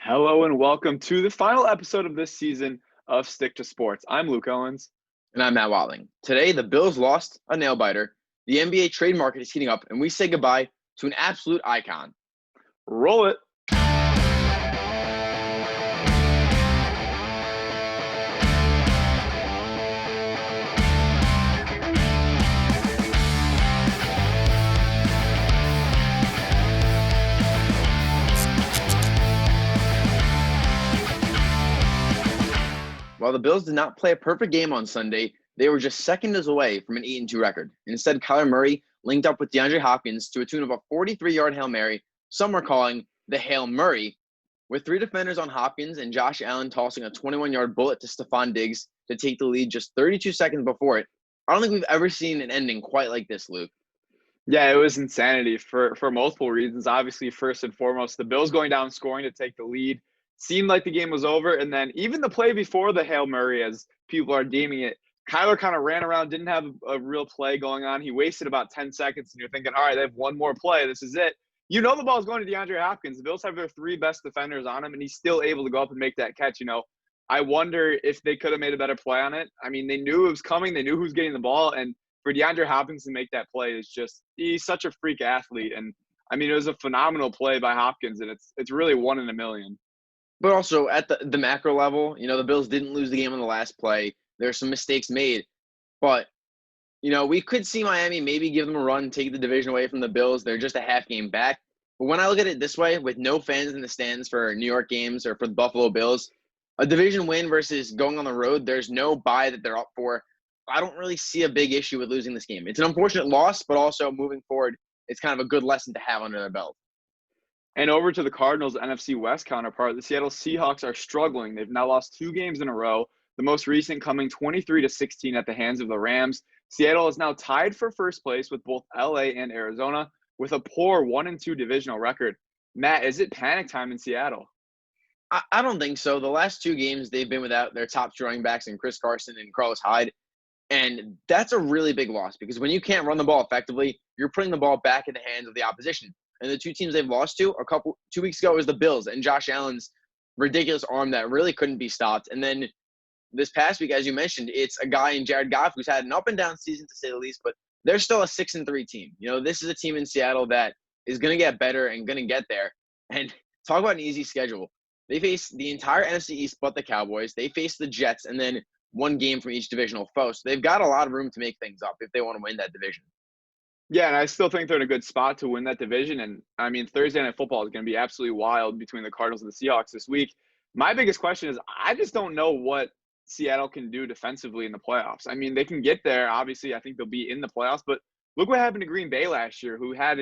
Hello and welcome to the final episode of this season of Stick to Sports. I'm Luke Owens. And I'm Matt Watling. Today, the Bills lost a nail-biter, the NBA trade market is heating up, and we say goodbye to an absolute icon. Roll it. While the Bills did not play a perfect game on Sunday, they were just seconds away from an 8-2 record. Instead, Kyler Murray linked up with DeAndre Hopkins to a tune of a 43-yard Hail Mary, some were calling the Hail Murray, with three defenders on Hopkins and Josh Allen tossing a 21-yard bullet to Stephon Diggs to take the lead just 32 seconds before it. I don't think we've ever seen an ending quite like this, Luke. Yeah, it was insanity for multiple reasons. Obviously, first and foremost, the Bills going down scoring to take the lead. Seemed like the game was over. And then even the play before the Hail Murray, as people are deeming it, Kyler kind of ran around, didn't have a real play going on. He wasted about 10 seconds, and you're thinking, all right, they have one more play. This is it. You know the ball's going to DeAndre Hopkins. The Bills have their three best defenders on him, and he's still able to go up and make that catch. I wonder if they could have made a better play on it. I mean, they knew it was coming. They knew who was getting the ball. And for DeAndre Hopkins to make that play is just – he's such a freak athlete. And, I mean, it was a phenomenal play by Hopkins, and it's really one in a million. But also at the macro level, the Bills didn't lose the game on the last play. There's some mistakes made. But, we could see Miami maybe give them a run, take the division away from the Bills. They're just a half game back. But when I look at it this way, with no fans in the stands for New York games or for the Buffalo Bills, a division win versus going on the road, there's no bye that they're up for. I don't really see a big issue with losing this game. It's an unfortunate loss, but also moving forward, it's kind of a good lesson to have under their belt. And over to the Cardinals' NFC West counterpart, the Seattle Seahawks are struggling. They've now lost 2 games in a row, the most recent coming 23-16 at the hands of the Rams. Seattle is now tied for first place with both LA and Arizona with a poor 1-2 divisional record. Matt, is it panic time in Seattle? I don't think so. The last 2 games, they've been without their top running backs in Chris Carson and Carlos Hyde. And that's a really big loss because when you can't run the ball effectively, you're putting the ball back in the hands of the opposition. And the 2 teams they've lost to 2 weeks ago was the Bills and Josh Allen's ridiculous arm that really couldn't be stopped. And then this past week, as you mentioned, it's a guy in Jared Goff who's had an up and down season to say the least, but they're still a 6-3 team. This is a team in Seattle that is going to get better and going to get there. And talk about an easy schedule. They face the entire NFC East but the Cowboys. They face the Jets and then 1 game from each divisional foe. So they've got a lot of room to make things up if they want to win that division. Yeah, and I still think they're in a good spot to win that division. And, I mean, Thursday Night Football is going to be absolutely wild between the Cardinals and the Seahawks this week. My biggest question is I just don't know what Seattle can do defensively in the playoffs. I mean, they can get there. Obviously, I think they'll be in the playoffs. But look what happened to Green Bay last year, who had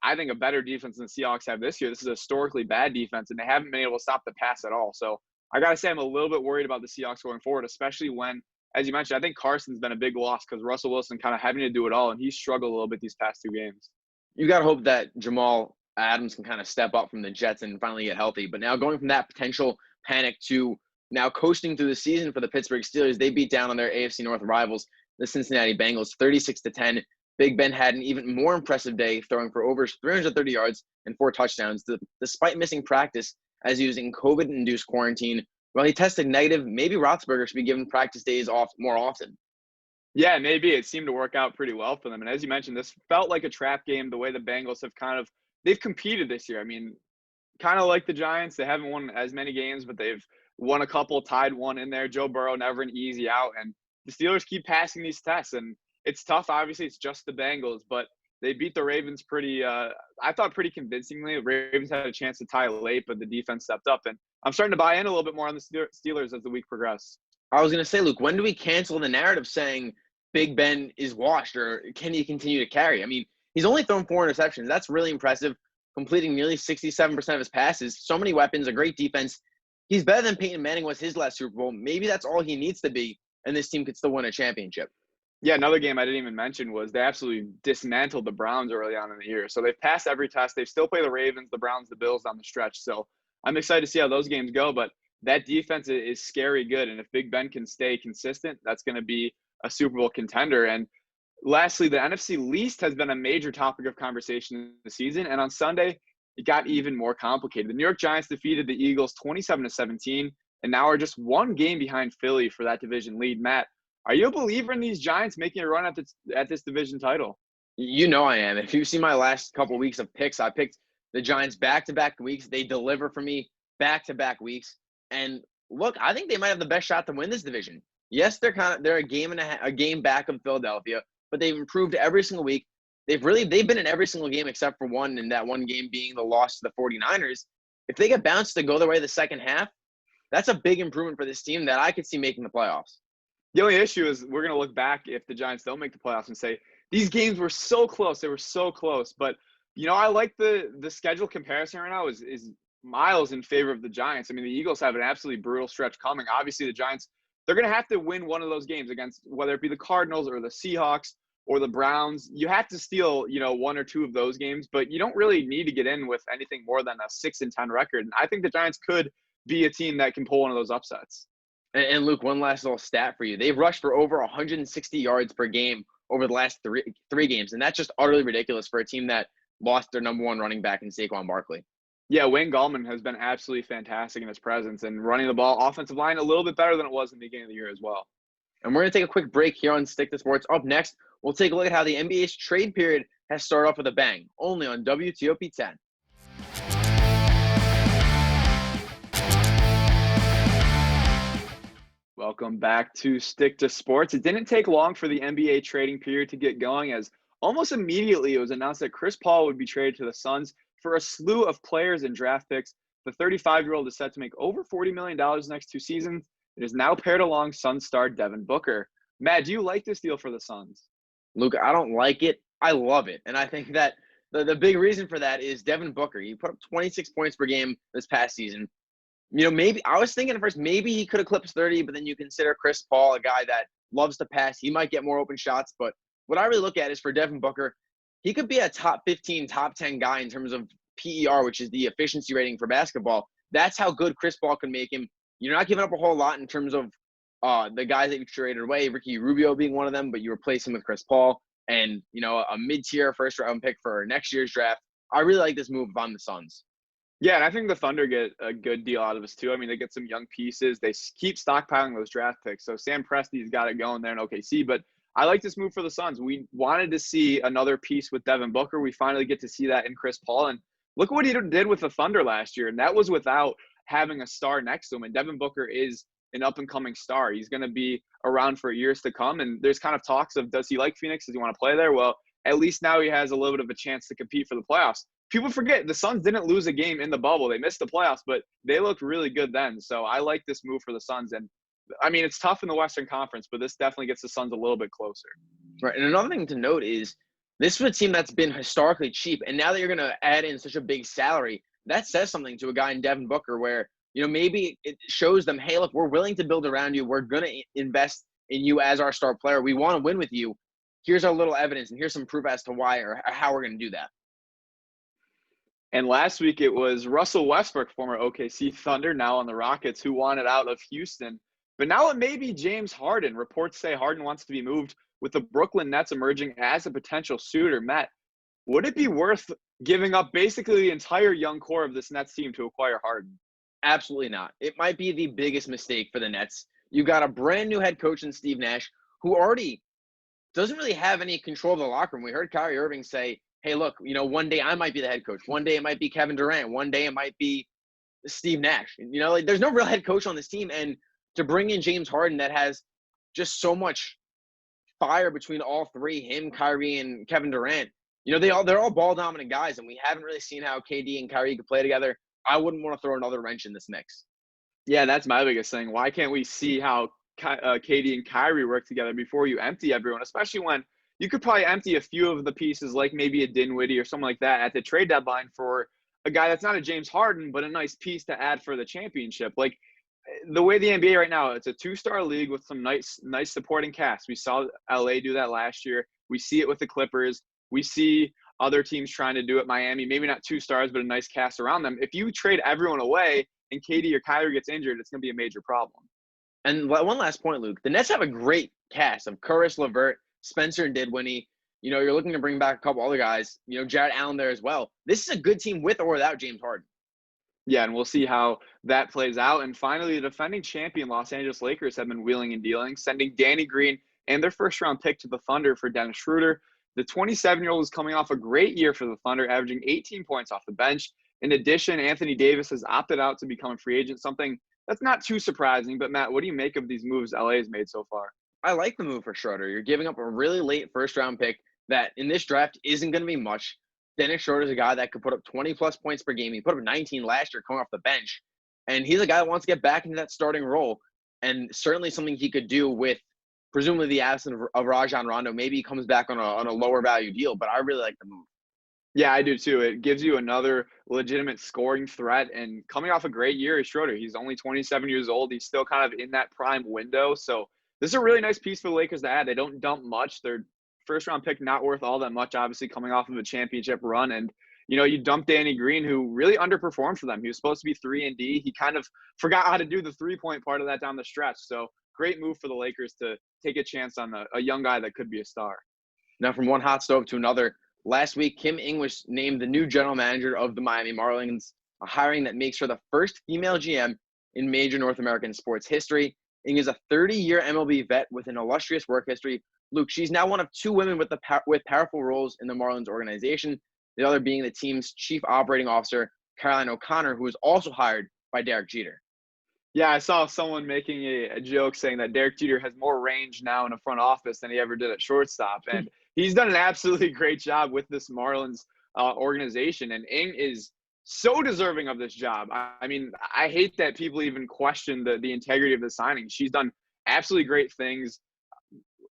I think, a better defense than the Seahawks have this year. This is a historically bad defense, and they haven't been able to stop the pass at all. So I got to say I'm a little bit worried about the Seahawks going forward, especially when, as you mentioned, I think Carson's been a big loss because Russell Wilson kind of having to do it all, and he's struggled a little bit these past 2 games. You got to hope that Jamal Adams can kind of step up from the Jets and finally get healthy. But now going from that potential panic to now coasting through the season for the Pittsburgh Steelers, they beat down on their AFC North rivals, the Cincinnati Bengals, 36-10. Big Ben had an even more impressive day, throwing for over 330 yards and 4 touchdowns, despite missing practice as he was in COVID-induced quarantine. While he tested negative, maybe Roethlisberger should be given practice days off more often. Yeah, maybe. It seemed to work out pretty well for them. And as you mentioned, this felt like a trap game the way the Bengals have they've competed this year. I mean, kind of like the Giants, they haven't won as many games, but they've won a couple, tied 1 in there. Joe Burrow, never an easy out. And the Steelers keep passing these tests. And it's tough. Obviously, it's just the Bengals, but they beat the Ravens pretty convincingly. The Ravens had a chance to tie late, but the defense stepped up. And I'm starting to buy in a little bit more on the Steelers as the week progressed. I was going to say, Luke, when do we cancel the narrative saying Big Ben is washed, or can he continue to carry? I mean, he's only thrown 4 interceptions. That's really impressive, completing nearly 67% of his passes. So many weapons, a great defense. He's better than Peyton Manning was his last Super Bowl. Maybe that's all he needs to be, and this team could still win a championship. Yeah, another game I didn't even mention was they absolutely dismantled the Browns early on in the year. So they've passed every test. They still play the Ravens, the Browns, the Bills down the stretch. So I'm excited to see how those games go. But that defense is scary good. And if Big Ben can stay consistent, that's going to be a Super Bowl contender. And lastly, the NFC least has been a major topic of conversation this season. And on Sunday, it got even more complicated. The New York Giants defeated the Eagles 27-17, and now are just one game behind Philly for that division lead. Matt, are you a believer in these Giants making a run at this division title? You know I am. If you see my last couple weeks of picks, I picked the Giants back-to-back weeks. They deliver for me back-to-back weeks. And look, I think they might have the best shot to win this division. Yes, they're a game back of Philadelphia, but they've improved every single week. They've been in every single game except for one, and that one game being the loss to the 49ers. If they get bounced to go their way the second half, that's a big improvement for this team that I could see making the playoffs. The only issue is we're going to look back if the Giants don't make the playoffs and say, these games were so close. They were so close. But, I like the schedule comparison right now is miles in favor of the Giants. I mean, the Eagles have an absolutely brutal stretch coming. Obviously, the Giants, they're going to have to win one of those games against whether it be the Cardinals or the Seahawks or the Browns. You have to steal, one or two of those games, but you don't really need to get in with anything more than a 6-10 record. And I think the Giants could be a team that can pull one of those upsets. And Luke, one last little stat for you. They've rushed for over 160 yards per game over the last three games, and that's just utterly ridiculous for a team that lost their number one running back in Saquon Barkley. Yeah, Wayne Gallman has been absolutely fantastic in his presence and running the ball, offensive line, a little bit better than it was in the beginning of the year as well. And we're going to take a quick break here on Stick to Sports. Up next, we'll take a look at how the NBA's trade period has started off with a bang, only on WTOP 10. Welcome back to Stick to Sports. It didn't take long for the NBA trading period to get going, as almost immediately it was announced that Chris Paul would be traded to the Suns for a slew of players and draft picks. The 35-year-old is set to make over $40 million the next 2 seasons. It is now paired along Suns star Devin Booker. Matt, do you like this deal for the Suns? Luke, I don't like it. I love it. And I think that the big reason for that is Devin Booker. He put up 26 points per game this past season. Maybe I was thinking at first maybe he could eclipse 30, but then you consider Chris Paul, a guy that loves to pass. He might get more open shots. But what I really look at is for Devin Booker, he could be a top 15, top 10 guy in terms of PER, which is the efficiency rating for basketball. That's how good Chris Paul can make him. You're not giving up a whole lot in terms of the guys that you traded away, Ricky Rubio being one of them, but you replace him with Chris Paul and, a mid-tier first-round pick for next year's draft. I really like this move if I'm the Suns. Yeah, and I think the Thunder get a good deal out of this too. I mean, they get some young pieces. They keep stockpiling those draft picks. So Sam Presti's got it going there in OKC. But I like this move for the Suns. We wanted to see another piece with Devin Booker. We finally get to see that in Chris Paul. And look what he did with the Thunder last year. And that was without having a star next to him. And Devin Booker is an up-and-coming star. He's going to be around for years to come. And there's kind of talks of, does he like Phoenix? Does he want to play there? Well, at least now he has a little bit of a chance to compete for the playoffs. People forget the Suns didn't lose a game in the bubble. They missed the playoffs, but they looked really good then. So I like this move for the Suns. And, I mean, it's tough in the Western Conference, but this definitely gets the Suns a little bit closer. Right. And another thing to note is this is a team that's been historically cheap. And now that you're going to add in such a big salary, that says something to a guy in Devin Booker where, maybe it shows them, hey, look, we're willing to build around you. We're going to invest in you as our star player. We want to win with you. Here's our little evidence, and here's some proof as to why or how we're going to do that. And last week it was Russell Westbrook, former OKC Thunder, now on the Rockets, who wanted out of Houston. But now it may be James Harden. Reports say Harden wants to be moved, with the Brooklyn Nets emerging as a potential suitor. Matt, would it be worth giving up basically the entire young core of this Nets team to acquire Harden? Absolutely not. It might be the biggest mistake for the Nets. You got a brand new head coach in Steve Nash who already doesn't really have any control of the locker room. We heard Kyrie Irving say, hey, look, one day I might be the head coach. One day it might be Kevin Durant. One day it might be Steve Nash. There's no real head coach on this team. And to bring in James Harden that has just so much fire between all three, him, Kyrie, and Kevin Durant, they're all ball dominant guys, and we haven't really seen how KD and Kyrie could play together. I wouldn't want to throw another wrench in this mix. Yeah, that's my biggest thing. Why can't we see how KD and Kyrie work together before you empty everyone, especially when you could probably empty a few of the pieces, like maybe a Dinwiddie or something like that at the trade deadline for a guy that's not a James Harden, but a nice piece to add for the championship. Like the way the NBA right now, it's a 2-star league with some nice supporting cast. We saw LA do that last year. We see it with the Clippers. We see other teams trying to do it. Miami, maybe not 2 stars, but a nice cast around them. If you trade everyone away and KD or Kyrie gets injured, it's going to be a major problem. And one last point, Luke. The Nets have a great cast of Kurris LeVert, Spencer and Dinwiddie. You're looking to bring back a couple other guys. Jared Allen there as well. This is a good team with or without James Harden. Yeah, and we'll see how that plays out. And finally, the defending champion Los Angeles Lakers have been wheeling and dealing, sending Danny Green and their first-round pick to the Thunder for Dennis Schroeder. The 27-year-old is coming off a great year for the Thunder, averaging 18 points off the bench. In addition, Anthony Davis has opted out to become a free agent, something that's not too surprising. But, Matt, what do you make of these moves LA has made so far? I like the move for Schroeder. You're giving up a really late first-round pick that in this draft isn't going to be much. Dennis Schroeder's a guy that could put up 20-plus points per game. He put up 19 last year coming off the bench. And he's a guy that wants to get back into that starting role. And certainly something he could do with presumably the absence of Rajon Rondo. Maybe he comes back on a lower value deal, but I really like the move. Yeah, I do too. It gives you another legitimate scoring threat. And coming off a great year is Schroeder. He's only 27 years old. He's still kind of in that prime window. So this is a really nice piece for the Lakers to add. They don't dump much. Their first-round pick not worth all that much, obviously, coming off of a championship run. And, you dump Danny Green, who really underperformed for them. He was supposed to be 3-and-D. He kind of forgot how to do the three-point part of that down the stretch. So great move for the Lakers to take a chance on a young guy that could be a star. Now, from one hot stove to another, last week, Kim Ng was named the new general manager of the Miami Marlins, a hiring that makes her the first female GM in major North American sports history. Ng is a 30-year MLB vet with an illustrious work history. Luke, she's now one of two women with powerful roles in the Marlins organization, the other being the team's chief operating officer, Caroline O'Connor, who was also hired by Derek Jeter. Yeah, I saw someone making a joke saying that Derek Jeter has more range now in a front office than he ever did at shortstop. And he's done an absolutely great job with this Marlins organization. And Ng is so deserving of this job. I mean, I hate that people even question the integrity of the signing. She's done absolutely great things.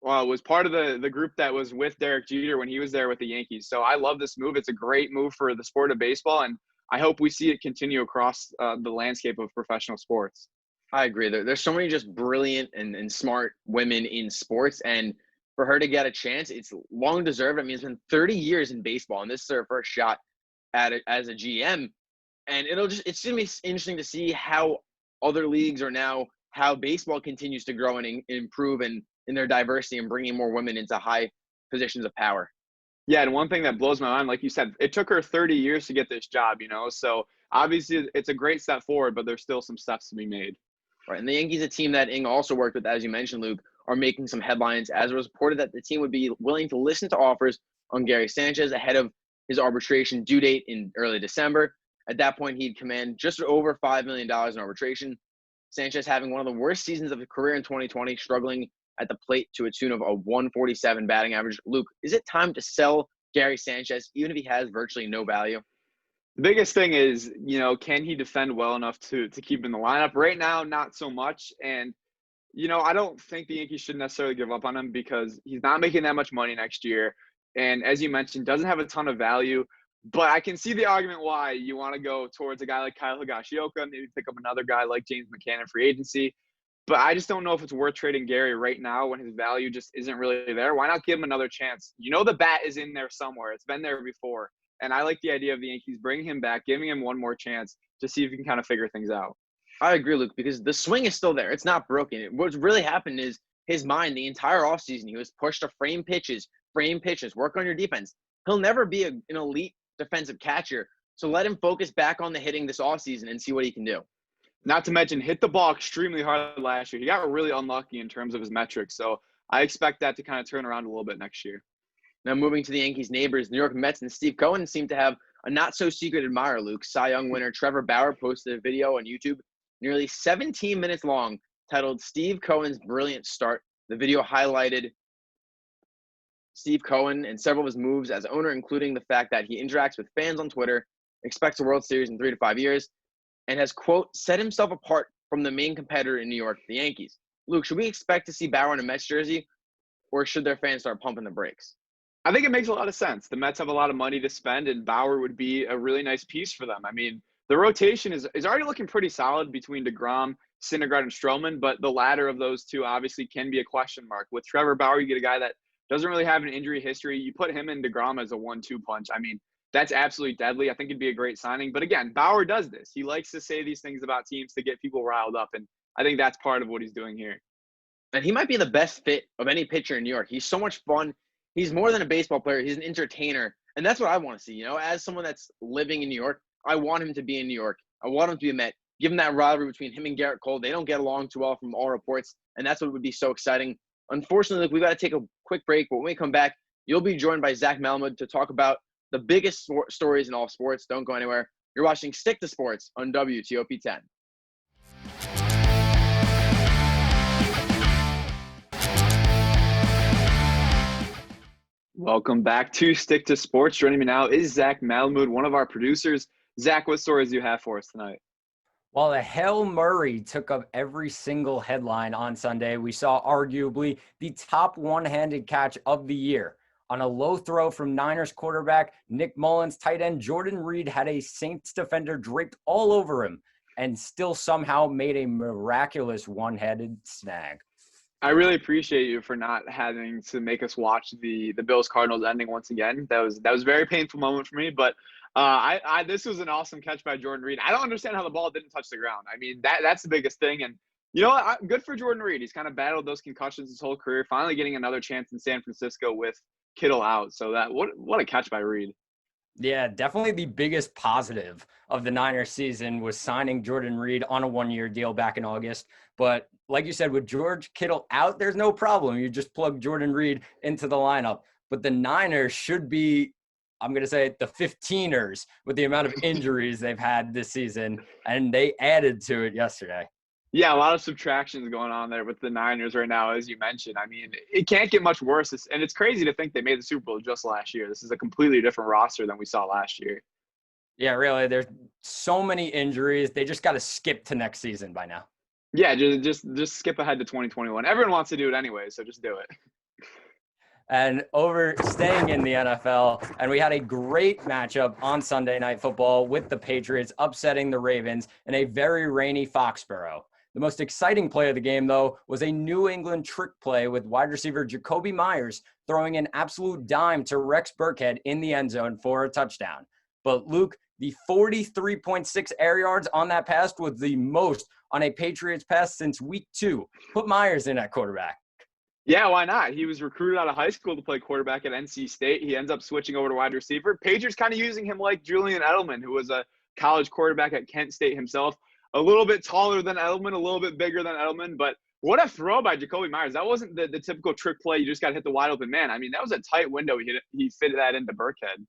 Was part of the group that was with Derek Jeter when he was there with the Yankees. So I love this move. It's a great move for the sport of baseball, and I hope we see it continue across the landscape of professional sports. I agree. There's so many just brilliant and smart women in sports, and for her to get a chance, it's long deserved. I mean, it's been 30 years in baseball, and this is her first shot at it as a GM. And it's going to be interesting to see how other leagues are now, how baseball continues to grow and improve and in their diversity and bringing more women into high positions of power. Yeah, and one thing that blows my mind, like you said, it took her 30 years to get this job, so obviously it's a great step forward, but there's still some steps to be made. Right, and the Yankees, a team that Ng also worked with, as you mentioned, Luke, are making some headlines as it was reported that the team would be willing to listen to offers on Gary Sanchez ahead of his arbitration due date in early December. At that point, he'd command just over $5 million in arbitration. Sanchez having one of the worst seasons of his career in 2020, struggling at the plate to a tune of a 147 batting average. Luke, is it time to sell Gary Sanchez, even if he has virtually no value? The biggest thing is, can he defend well enough to keep in the lineup? Right now, not so much. And, I don't think the Yankees should necessarily give up on him because he's not making that much money next year. And as you mentioned, doesn't have a ton of value. But I can see the argument why you want to go towards a guy like Kyle Higashioka, maybe pick up another guy like James McCann in free agency. But I just don't know if it's worth trading Gary right now when his value just isn't really there. Why not give him another chance? The bat is in there somewhere. It's been there before. And I like the idea of the Yankees bringing him back, giving him one more chance to see if he can kind of figure things out. I agree, Luke, because the swing is still there. It's not broken. What's really happened is his mind the entire offseason, he was pushed to frame pitches, work on your defense. He'll never be an elite defensive catcher. So let him focus back on the hitting this offseason and see what he can do. Not to mention hit the ball extremely hard last year. He got really unlucky in terms of his metrics. So I expect that to kind of turn around a little bit next year. Now moving to the Yankees' neighbors, New York Mets and Steve Cohen seem to have a not-so-secret admirer, Luke. Cy Young winner Trevor Bauer posted a video on YouTube nearly 17 minutes long titled Steve Cohen's Brilliant Start. The video highlighted Steve Cohen and several of his moves as owner, including the fact that he interacts with fans on Twitter, expects a World Series in 3 to 5 years, and has, quote, set himself apart from the main competitor in New York, the Yankees. Luke, should we expect to see Bauer in a Mets jersey, or should their fans start pumping the brakes? I think it makes a lot of sense. The Mets have a lot of money to spend, and Bauer would be a really nice piece for them. I mean, the rotation is already looking pretty solid between DeGrom, Syndergaard, and Stroman, but the latter of those two obviously can be a question mark. With Trevor Bauer, you get a guy that doesn't really have an injury history. You put him and DeGrom as a 1-2 punch. I mean, that's absolutely deadly. I think it'd be a great signing. But again, Bauer does this. He likes to say these things about teams to get people riled up, and I think that's part of what he's doing here. And he might be the best fit of any pitcher in New York. He's so much fun. He's more than a baseball player. He's an entertainer. And that's what I want to see. You know, as someone that's living in New York, I want him to be in New York. I want him to be a Met. Give him that rivalry between him and Garrett Cole. They don't get along too well from all reports, and that's what would be so exciting. Unfortunately, we've got to take a quick break, but when we come back, you'll be joined by Zach Malamud to talk about the biggest stories in all sports. Don't go anywhere. You're watching Stick to Sports on WTOP 10. Welcome back to Stick to Sports. Joining me now is Zach Malamud, one of our producers. Zach, what stories do you have for us tonight? While the Hail Murray took up every single headline on Sunday, we saw arguably the top one-handed catch of the year. On a low throw from Niners quarterback Nick Mullins, tight end Jordan Reed had a Saints defender draped all over him and still somehow made a miraculous one-handed snag. I really appreciate you for not having to make us watch the Bills Cardinals ending once again. That was a very painful moment for me, but this was an awesome catch by Jordan Reed. I don't understand how the ball didn't touch the ground. I mean, that's the biggest thing. And you know what? Good for Jordan Reed. He's kind of battled those concussions his whole career, finally getting another chance in San Francisco with Kittle out. So what a catch by Reed. Yeah, definitely the biggest positive of the Niners season was signing Jordan Reed on a one-year deal back in August. But like you said, with George Kittle out, there's no problem. You just plug Jordan Reed into the lineup. But the Niners should be, I'm going to say, the 15ers with the amount of injuries they've had this season, and they added to it yesterday. Yeah, a lot of subtractions going on there with the Niners right now, as you mentioned. I mean, it can't get much worse. And it's crazy to think they made the Super Bowl just last year. This is a completely different roster than we saw last year. Yeah, really. There's so many injuries. They just got to skip to next season by now. Yeah, just skip ahead to 2021. Everyone wants to do it anyway, so just do it. And staying in the NFL, and we had a great matchup on Sunday Night Football with the Patriots upsetting the Ravens in a very rainy Foxborough. The most exciting play of the game, though, was a New England trick play with wide receiver Jacoby Myers throwing an absolute dime to Rex Burkhead in the end zone for a touchdown. But Luke, the 43.6 air yards on that pass was the most on a Patriots pass since week 2. Put Myers in at quarterback. Yeah, why not? He was recruited out of high school to play quarterback at NC State. He ends up switching over to wide receiver. Patriots kind of using him like Julian Edelman, who was a college quarterback at Kent State himself. A little bit taller than Edelman, a little bit bigger than Edelman, but what a throw by Jacoby Myers. That wasn't the typical trick play. You just got to hit the wide open man. I mean, that was a tight window. He fitted that into Burkhead.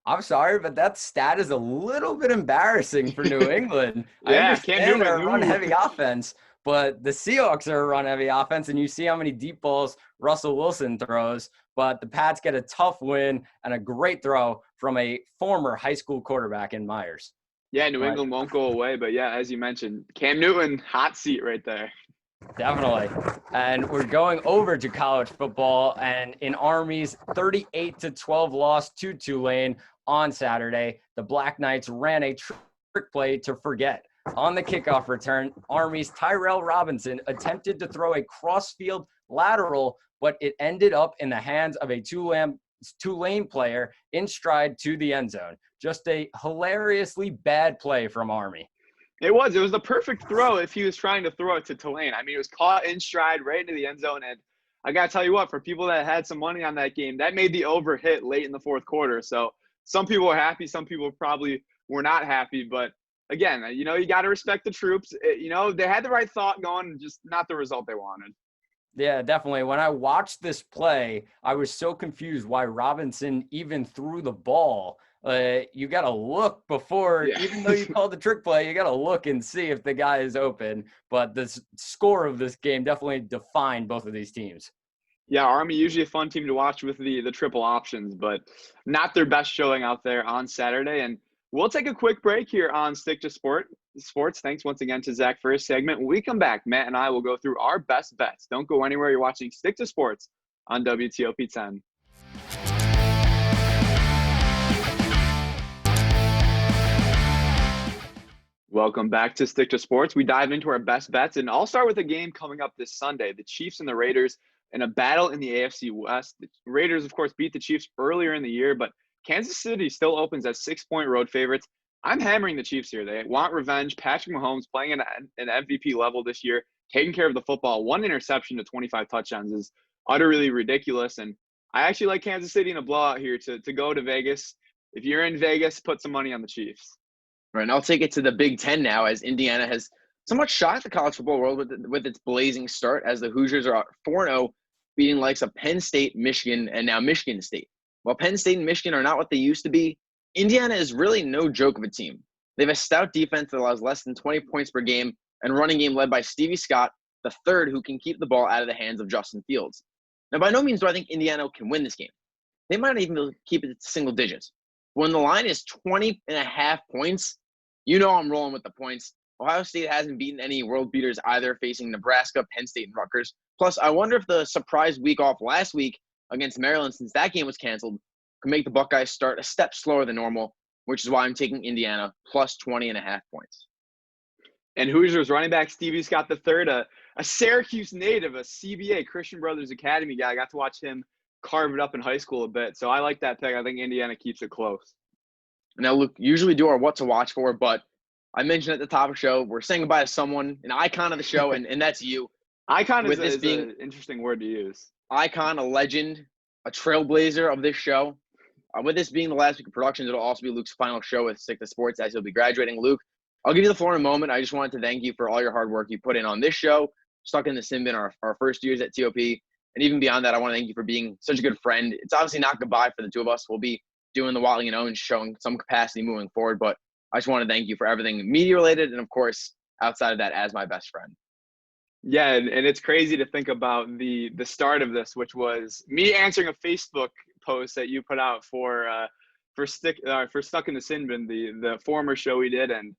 I'm sorry, but that stat is a little bit embarrassing for New England. Yeah, I understand they're a Newton. run-heavy offense, but the Seahawks are a run-heavy offense, and you see how many deep balls Russell Wilson throws. But the Pats get a tough win and a great throw from a former high school quarterback in Myers. Yeah, New England won't go away. But, yeah, as you mentioned, Cam Newton, hot seat right there. Definitely. And we're going over to college football, and in Army's 38-12 loss to Tulane on Saturday, the Black Knights ran a trick play to forget. On the kickoff return, Army's Tyrell Robinson attempted to throw a cross-field lateral, but it ended up in the hands of a Tulane player in stride to the end zone. Just a hilariously bad play from Army. It was the perfect throw if he was trying to throw it to Tulane. I mean, it was caught in stride right into the end zone. And I got to tell you what, for people that had some money on that game, that made the over hit late in the fourth quarter. So some people are happy. Some people probably were not happy. But again, you got to respect the troops. They had the right thought going, just not the result they wanted. Yeah, definitely. When I watched this play, I was so confused why Robinson even threw the ball. You got to look before, even though you called the trick play, you got to look and see if the guy is open. But the score of this game definitely defined both of these teams. Yeah, Army usually a fun team to watch with the triple options, but not their best showing out there on Saturday. And we'll take a quick break here on Stick to Sports. Thanks once again to Zach for his segment. When we come back, Matt and I will go through our best bets. Don't go anywhere. You're watching Stick to Sports on WTOP 10. Welcome back to Stick to Sports. We dive into our best bets, and I'll start with a game coming up this Sunday. The Chiefs and the Raiders in a battle in the AFC West. The Raiders, of course, beat the Chiefs earlier in the year, but Kansas City still opens as 6-point road favorites. I'm hammering the Chiefs here. They want revenge. Patrick Mahomes playing at an MVP level this year, taking care of the football. 1 interception to 25 touchdowns is utterly ridiculous. And I actually like Kansas City in a blowout here to go to Vegas. If you're in Vegas, put some money on the Chiefs. Right, and I'll take it to the Big Ten now, as Indiana has somewhat shocked the college football world with its blazing start, as the Hoosiers are 4-0, beating likes of Penn State, Michigan, and now Michigan State. While Penn State and Michigan are not what they used to be, Indiana is really no joke of a team. They have a stout defense that allows less than 20 points per game, and running game led by Stevie Scott, the third, who can keep the ball out of the hands of Justin Fields. Now, by no means do I think Indiana can win this game. They might not even keep it to single digits. When the line is 20.5 points, you know I'm rolling with the points. Ohio State hasn't beaten any world beaters either, facing Nebraska, Penn State, and Rutgers. Plus, I wonder if the surprise week off last week against Maryland, since that game was canceled, could make the Buckeyes start a step slower than normal, which is why I'm taking Indiana plus 20.5 points. And Hoosiers running back Stevie Scott the third, a Syracuse native, a CBA, Christian Brothers Academy guy. I got to watch him carve it up in high school a bit. So I like that pick. I think Indiana keeps it close. Now, Luke, usually do our what to watch for, but I mentioned at the top of the show, we're saying goodbye to someone, an icon of the show, and that's you. Icon is an interesting word to use. Icon, a legend, a trailblazer of this show. With this being the last week of productions, it'll also be Luke's final show with Stick to Sports, as he'll be graduating. Luke, I'll give you the floor in a moment. I just wanted to thank you for all your hard work you put in on this show, Stuck in the Sim bin, our first years at TOP. And even beyond that, I want to thank you for being such a good friend. It's obviously not goodbye for the two of us. We'll be doing the Watling and Owens showing some capacity moving forward. But I just want to thank you for everything media-related and, of course, outside of that, as my best friend. Yeah, and it's crazy to think about the start of this, which was me answering a Facebook post that you put out for Stuck in the Sin Bin, the former show we did, and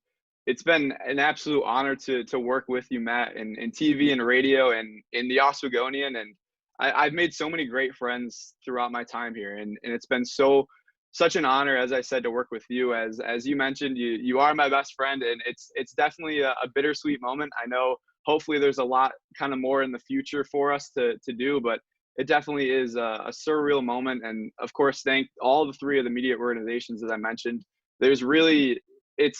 it's been an absolute honor to work with you, Matt, in TV and radio and in the Oswegonian, and I've made so many great friends throughout my time here, and it's been such an honor, as I said, to work with you. As you mentioned, you are my best friend, and it's definitely a bittersweet moment. I know hopefully there's a lot kind of more in the future for us to do, but it definitely is a surreal moment. And of course, thank all the three of the media organizations, as I mentioned. There's really, it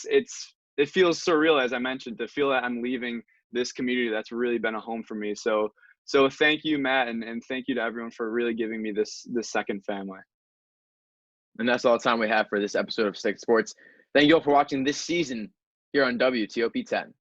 feels surreal, as I mentioned, to feel that I'm leaving this community that's really been a home for me. So thank you, Matt, and thank you to everyone for really giving me this second family. And that's all the time we have for this episode of Stick Sports. Thank you all for watching this season here on WTOP 10.